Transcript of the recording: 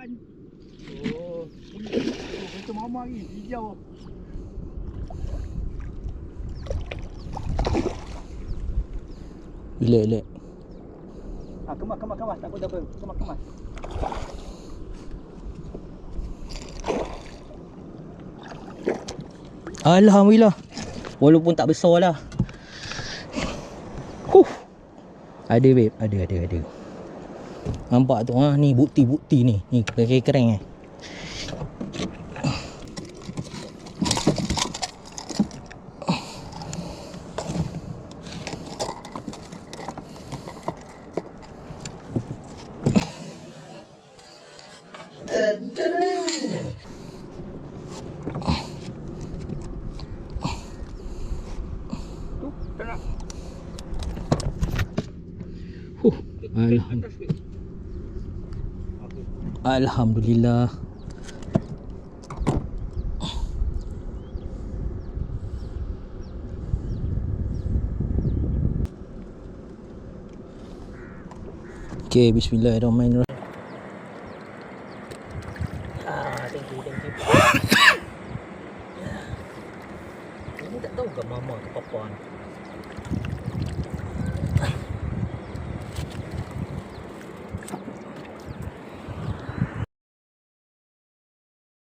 ikan. Oh, itu mama ni hijau. Relax. Kemas. Tak apa. Kemas. Alhamdulillah. Walaupun tak besar lah. Ada babe, ada. Nampak tu ni bukti ni. Ni kereng. Alhamdulillah. Okay, bismillahirrahmanirrahim. Thank you. Ini tak tahu ke mama ke papa ni.